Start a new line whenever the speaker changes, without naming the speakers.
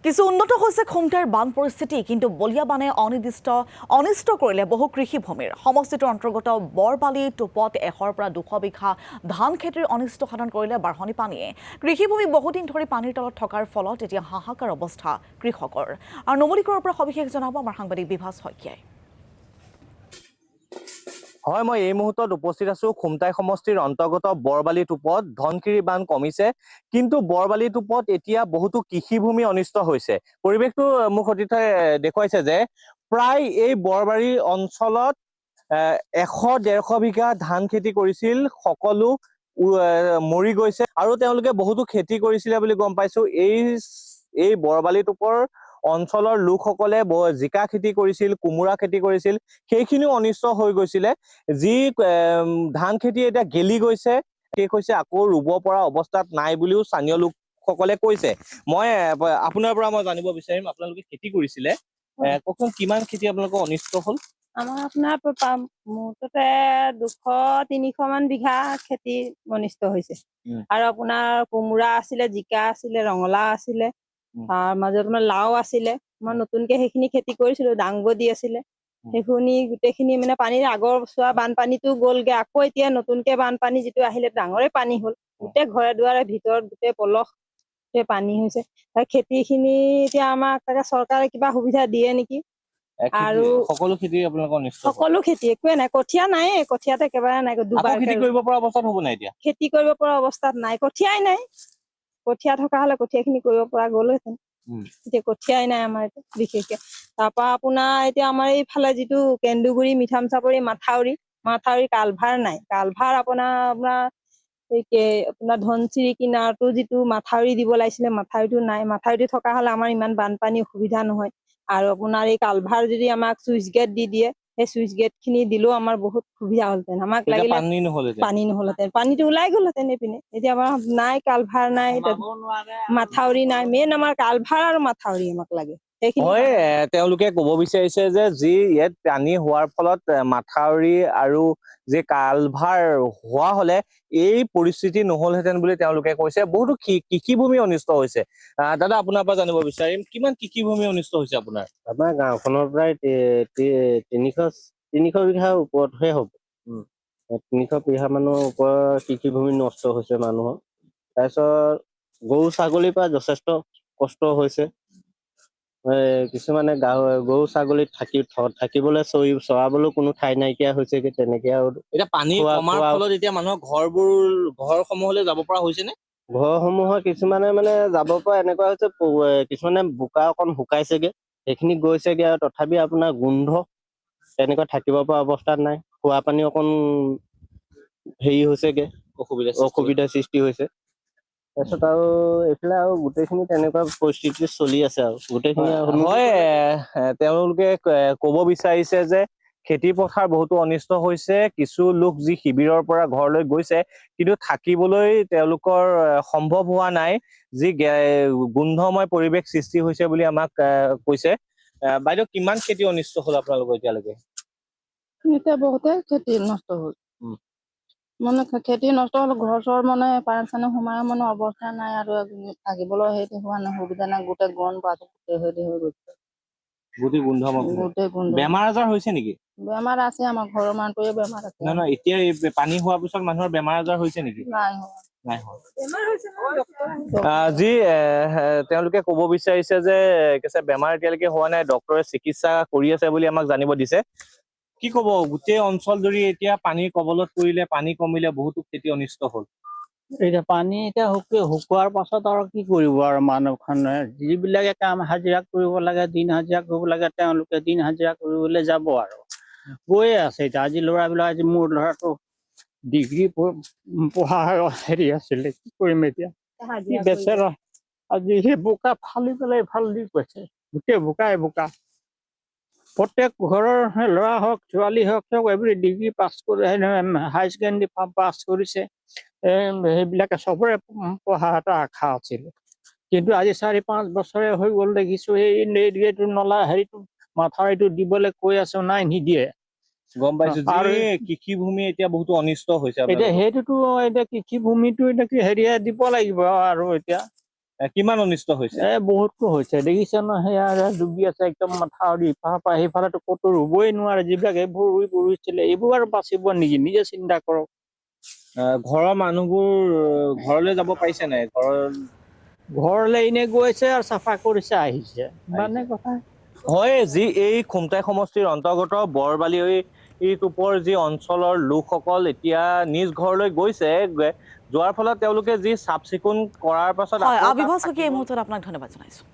কিছু উন্নত হৈছে খুমটাৰ বান পৰিস্থিতি, কিন্তু বলিয়া বানে অনিষ্ট কৰিলে বহু কৃষিভূমিৰ। সমষ্টিটোৰ অন্তৰ্গত বৰবালি টোপত 100 পৰা 200 বিঘা ধান খেতিৰ অনিষ্ট সাধন কৰিলে বাঢ়নি পানীয়ে। কৃষিভূমি বহুদিন ধৰি পানীৰ তলত থকাৰ ফলত এতিয়া হাহাকাৰ অৱস্থা কৃষকৰ। আৰু নুমলীগড়ৰ পৰা সবিশেষ জনাব আমাৰ সাংবাদিক বিভাস শইকীয়াই।
হয়, মই এই মুহূৰ্তত উপস্থিত আছো খুমটাই সমষ্টিৰ অন্তৰ্গত বৰবালি টোপত। ধনশিৰি বান কমিছে, কিন্তু বৰবালি টোপত এতিয়া বহুতো কৃষিভূমি অনিষ্ট হৈছে। পৰিৱেশটো মোক সতীৰ্থই দেখুৱাইছে যে প্ৰায় এই বৰবালি অঞ্চলত 100-150 বিঘা ধান খেতি কৰিছিল, সকলো মৰি গৈছে আৰু তেওঁলোকে বহুতো খেতি কৰিছিলে বুলি গম পাইছো। এই বৰবালি টোপৰ অঞ্চলৰ লোকসকলে জিকা খেতি কৰিছিল, কোমোৰা খেতি কৰিছিল, সেইখিনিও অনিষ্ট হৈ গৈছিলে। যি ধান খেতি এতিয়া গেলি গৈছে, শেষ হৈছে, আকৌ ৰুব পৰা অৱস্থাত নাই বুলিও স্থানীয় লোকসকলে কৈছে। মই আপোনাৰ পৰা জানিব বিচাৰিম, আপোনালোকে খেতি কৰিছিলে, কওকচোন কিমান খেতি আপোনালোকৰ অনিষ্ট হ'ল?
আমাৰ আপোনাৰ মুঠতে 200-300 মান বিঘা খেতি অনিষ্ট হৈছে। আৰু আপোনাৰ কোমোৰা আছিলে, জিকা আছিলে, ৰঙালাও আছিলে, তাৰ মাজত আপোনাৰ লাও আছিলে। মই নতুনকে সেইখিনি খেতি কৰিছিলো, দাংবডি আছিলে। সেইখিনি গোটেইখিনি মানে পানীৰ আগৰ চোৱা বানপানীটো গ'লগে, আকৌ এতিয়া নতুনকে বানপানী যিটো আহিলে ডাঙৰে পানী হ'ল। গোটেই ঘৰে দুৱাৰে ভিতৰত গোটেই পলস পানী হৈছে। খেতি খিনি এতিয়া আমাক তাকে চৰকাৰে কিবা সুবিধা দিয়ে নেকি। আৰু
সকলো খেতি আপোনালোকৰ অনিষ্ট?
সকলো খেতি একোৱে নাই, কঠীয়া নাই, কঠীয়াতে একেবাৰে নাই।
খেতি কৰিব পৰা অৱস্থাত হ'ব নাই এতিয়া?
খেতি কৰিব পৰা অৱস্থাত নাই, কঠীয়াই নাই। কঠীয়া থকা হলে কঠীয়া খিনি কৰিব পৰা গ'লহেঁতেন। এতিয়া কঠীয়াই নাই আমাৰ এতিয়া বিশেষকে। তাৰপৰা আপোনাৰ এতিয়া আমাৰ এইফালে যিটো কেন্দুগুৰি, মিঠাম চাপৰি মাথাউৰি কালভাৰ নাই। কালভাৰ আপোনাৰ ধনশিৰি কিনাৰটো যিটো মাথাউৰি দিব লাগিছিলে, মাথাউৰিটো নাই। মাথাউৰিটো থকা হলে আমাৰ ইমান বানপানী অসুবিধা নহয়। আৰু আপোনাৰ এই কালভাৰ যদি আমাক চুইচ গেট দি দিয়ে, সেই চুইচ গেট খিনি দিলেও আমাৰ বহুত সুবিধা হলহেঁতেন। আমাক লাগিলে পানী নহলহেঁতেন, পানীটো ওলাই গলহেঁতেন এইপিনে। এতিয়া আমাৰ নাই, কালভাৰ নাই, মাথাউৰি নাই। মেইন আমাৰ কালভাৰ আৰু মাথাউৰি আমাক লাগে।
হয়, তেওঁলোকে কব বিচাৰিছে যে যি ইয়াত পানী হোৱাৰ ফলত মাথাউৰি আৰু যে কালভাৰ হোৱা হলে এই পৰিস্থিতি নহলহেঁতেন বুলি তেওঁলোকে কৈছে। বহুতো কৃষিভূমি অনিষ্ট হৈছে। দাদা, আপোনাৰ পৰা জানিব বিচাৰিম, কিমান কৃষিভূমি অনিষ্ট হৈছে আপোনাৰ?
আমাৰ গাঁওখনৰ প্ৰায় 300 বিঘাৰ ওপৰতহে হ'ব। 300 বিঘা মানৰ ওপৰত কৃষিভূমি নষ্ট হৈছে মানুহৰ। তাৰপিছত গৰু ছাগলীৰ পৰা যথেষ্ট কষ্ট হৈছে। কিছুমানে গৰু ছাগলীত থাকিবলৈ চৰাবলৈ কোনো ঠাই নাইকিয়া হৈছেগে। তেনেকে আৰু
এতিয়া পানী কমাৰ ফলত এতিয়া মানুহৰ ঘৰসমূহলৈ যাব পৰা হৈছে নে?
ঘৰসমূহৰ কিছুমানে মানে যাব পৰা এনেকুৱা হৈছে, কিছুমানে বোকা অকণ শুকাইছেগে, সেইখিনি গৈছেগে। আৰু তথাপি আপোনাৰ গোন্ধ, তেনেকুৱা থাকিব পৰা অৱস্থাত নাই। খোৱা পানী অকণ হেৰি হৈছেগে, অসুবিধাৰ সৃষ্টি হৈছে। তাৰপিছত আৰু এইফালে আৰু গোটেইখিনি তেনেকুৱা পৰিস্থিতি চলি আছে আৰু গোটেইখিনি।
হয়, তেওঁলোকে কব বিচাৰিছে যে খেতি পথাৰ বহুতো অনিষ্ট হৈছে। কিছু লোক যি শিবিৰৰ পৰা ঘৰলৈ গৈছে, কিন্তু থাকিবলৈ তেওঁলোকৰ সম্ভৱ হোৱা নাই। যি গোন্ধময় পৰিৱেশ সৃষ্টি হৈছে বুলি আমাক কৈছে। বাইদেউ, কিমান খেতি অনিষ্ট হল আপোনালোকৰ এতিয়ালৈকে?
এতিয়া বহুতে খেতি নষ্ট হ'ল। মানে খেতি নষ্ট হল, ঘৰ চৰ মানে পানী চানী সোমাই মানে অৱস্থা নাই। আৰু থাকিবলৈ সেইটো হোৱা নাই, সুবিধা নাই। গোটেই গৰম পানী হৈ গৈছে।
গোটেই গোন্ধ। বেমাৰ আজাৰ হৈছে নেকি?
বেমাৰ আছে, আমাৰ ঘৰৰ মানুহটোৱে বেমাৰ আছে।
নহয়, এতিয়া পানী হোৱাৰ পিছত মানুহৰ বেমাৰ আজাৰ হৈছে নেকি?
নাই হোৱা।
যি তেওঁলোকে কব বিচাৰিছে যে বেমাৰ এতিয়ালৈকে হোৱা নাই, ডক্তৰে চিকিৎসা কৰি আছে বুলি আমাক জানিব দিছে। কি কব, গোটেই অঞ্চল জুৰি এতিয়া পানীৰ কবলত পৰিলে, পানী কমিলে, বহুতো খেতি অনিষ্ট হল।
এতিয়া পানী শুকোৱাৰ পাছত আৰু কি কৰিব আৰু মানুহখনে? যিবিলাকে কাম হাজিৰা কৰিব লাগে, দিন হাজিৰা কৰিব লাগে, তেওঁলোকে দিন হাজিৰা কৰিবলৈ যাব আৰু গৈয়ে আছে। এতিয়া আজি ল'ৰাবিলাক, আজি মোৰ ল'ৰাটো ডিগ্ৰী পঢ়া হেৰি আছিলে, কি কৰিম এতিয়া? বেচেৰা আজি সেই বোকা ফালি পেলাই এইফাল দি গৈছে, গোটেই বোকাই বোকা। প্ৰত্যেক ঘৰৰ ল'ৰা হওক, ছোৱালী হওক, চব এভৰি ডিগ্ৰী পাছ কৰি, হাই ছেকেণ্ডেৰী পাছ কৰিছে। সেইবিলাকে চবৰে পঢ়া এটা আশা আছিলে। কিন্তু আজি 4-5 বছৰে হৈ গ'ল, দেখিছো এইটো নলা হেৰিটো মাথাউৰিটো দিবলৈ কৈ আছো, নাই, নিদিয়ে।
গম পাইছো। আৰু কৃষিভূমি এতিয়া বহুতো অনিষ্ট হৈছে।
এতিয়া সেইটোতো এতিয়া কৃষিভূমিটো এতিয়া হেৰিয়ে দিব লাগিব আৰু এতিয়া
কিমান অনিষ্ট হৈছে?
বহুতটো হৈছে দেখিছে ন, সেয়া ডুবি আছে একদম মাথাউৰি ইফালৰ পৰা সেইফালেতো ক'তো ৰুবই নোৱাৰে। যিবিলাক এইবোৰ ৰুইছিলে এইবোৰ আৰু বাচিব নেকি? নিজে চিন্তা কৰক।
ঘৰৰ মানুহবোৰ ঘৰলৈ যাব পাৰিছে নাই?
ঘৰলৈ এনে গৈছে আৰু চাফা কৰিছে আহিছে, মানে কথা।
হয়, যি এই খুমটাই সমষ্টিৰ অন্তৰ্গত বৰবালি টোপৰ যি অঞ্চলৰ লোকসকল এতিয়া নিজ ঘৰলৈ গৈছে, যোৱাৰ ফলত তেওঁলোকে যি চাফ চিকুণ কৰাৰ পাছত
হয়,
আকৌ তাত
আবিৰ্ভাজ শইকীয়া এই
থাকিব-
মুহূৰ্তত আপোনাক ধন্যবাদ জনাইছো।